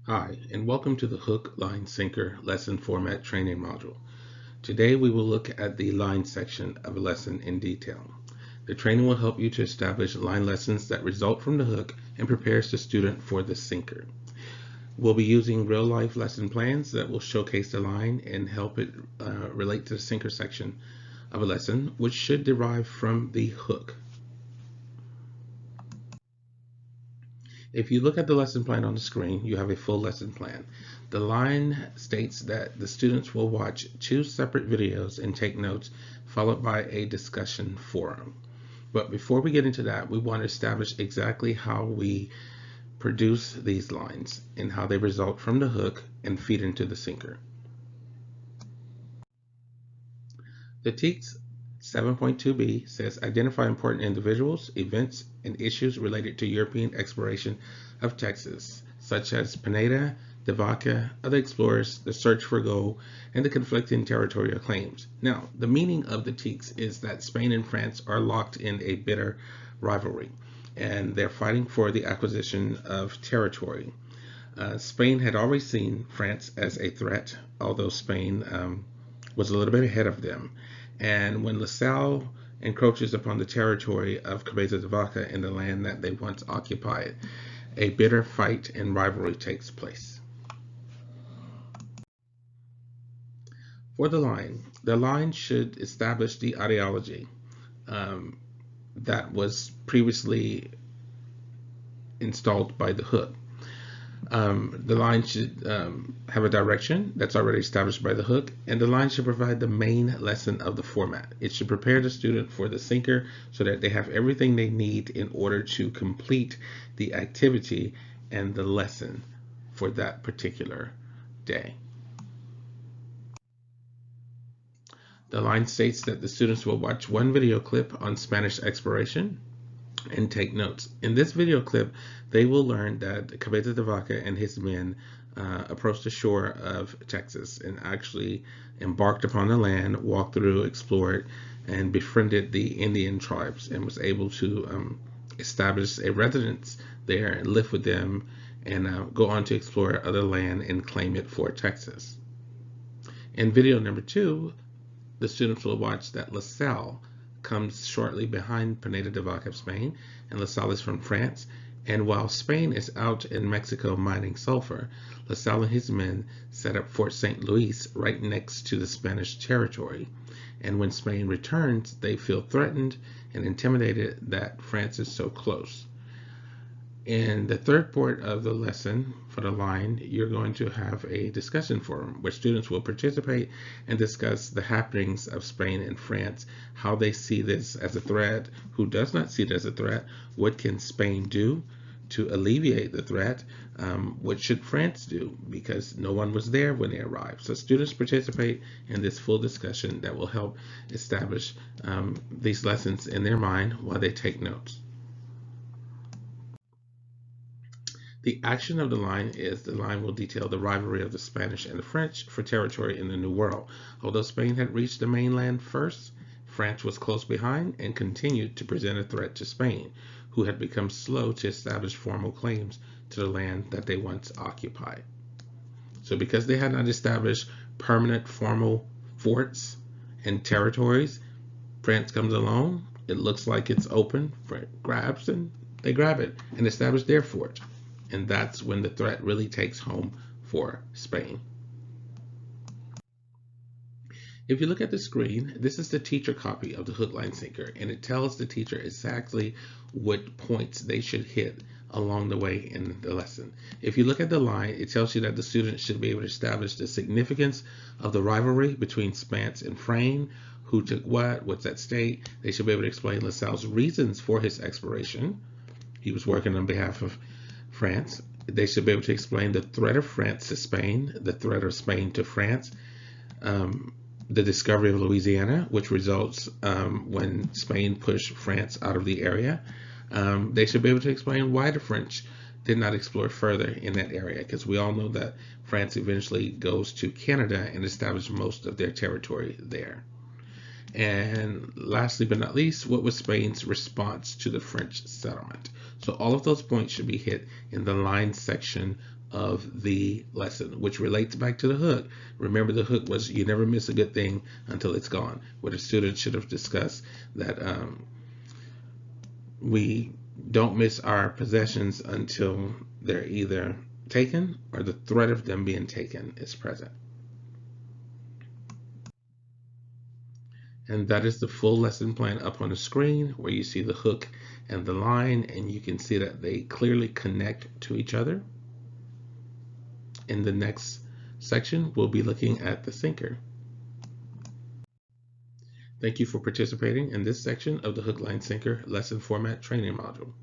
Hi, and welcome to the Hook, Line, Sinker lesson format training module. Today we will look at the line section of a lesson in detail. The training will help you to establish line lessons that result from the hook and prepares the student for the sinker. We'll be using real-life lesson plans that will showcase the line and help it relate to the sinker section of a lesson, which should derive from the hook. If you look at the lesson plan on the screen, you have a full lesson plan. The line states that the students will watch 2 separate videos and take notes, followed by a discussion forum. But before we get into that, we want to establish exactly how we produce these lines and how they result from the hook and feed into the sinker. The TEKS 7.2b says identify important individuals, events, and issues related to European exploration of Texas, such as Pineda, de Vaca, other explorers, the search for gold, and the conflicting territorial claims. Now, the meaning of the TEKS is that Spain and France are locked in a bitter rivalry, and they're fighting for the acquisition of territory. Spain had always seen France as a threat, although Spain was a little bit ahead of them. And when LaSalle encroaches upon the territory of Cabeza de Vaca in the land that they once occupied, a bitter fight and rivalry takes place. For the line should establish the ideology that was previously installed by the hook. The line should have a direction that's already established by the hook, and the line should provide the main lesson of the format. It should prepare the student for the sinker so that they have everything they need in order to complete the activity and the lesson for that particular day. The line states that the students will watch one video clip on Spanish exploration and take notes. In this video clip, they will learn that Cabeza de Vaca and his men approached the shore of Texas and actually embarked upon the land, walked through, explored, and befriended the Indian tribes and was able to establish a residence there and live with them and go on to explore other land and claim it for Texas. In video number 2, the students will watch that LaSalle comes shortly behind Pineda de Vaca of Spain, and LaSalle is from France. And while Spain is out in Mexico mining sulfur, LaSalle and his men set up Fort St. Luis right next to the Spanish territory. And when Spain returns, they feel threatened and intimidated that France is so close. In the third part of the lesson for the line, you're going to have a discussion forum where students will participate and discuss the happenings of Spain and France, how they see this as a threat, who does not see it as a threat, what can Spain do to alleviate the threat, what should France do, because no one was there when they arrived. So students participate in this full discussion that will help establish these lessons in their mind while they take notes. The action of the line is the line will detail the rivalry of the Spanish and the French for territory in the New World. Although Spain had reached the mainland first, France was close behind and continued to present a threat to Spain, who had become slow to establish formal claims to the land that they once occupied. So because they had not established permanent formal forts and territories, France comes along, it looks like it's open, France grabs and they grab it and establish their fort. And that's when the threat really takes home for Spain. If you look at the screen, this is the teacher copy of the hook, line, sinker, and it tells the teacher exactly what points they should hit along the way in the lesson. If you look at the line, it tells you that the students should be able to establish the significance of the rivalry between Spance and Frayne, who took what's at stake. They should be able to explain LaSalle's reasons for his exploration. He was working on behalf of France. They should be able to explain the threat of France to Spain, the threat of Spain to France, the discovery of Louisiana, which results when Spain pushed France out of the area. They should be able to explain why the French did not explore further in that area, because we all know that France eventually goes to Canada and establishes most of their territory there. And lastly but not least, what was Spain's response to the French settlement? So all of those points should be hit in the line section of the lesson, which relates back to the hook. Remember, the hook was you never miss a good thing until it's gone, where the students should have discussed that we don't miss our possessions until they're either taken or the threat of them being taken is present. And that is the full lesson plan up on the screen, where you see the hook and the line, and you can see that they clearly connect to each other. In the next section, we'll be looking at the sinker. Thank you for participating in this section of the Hook, Line, Sinker lesson format training module.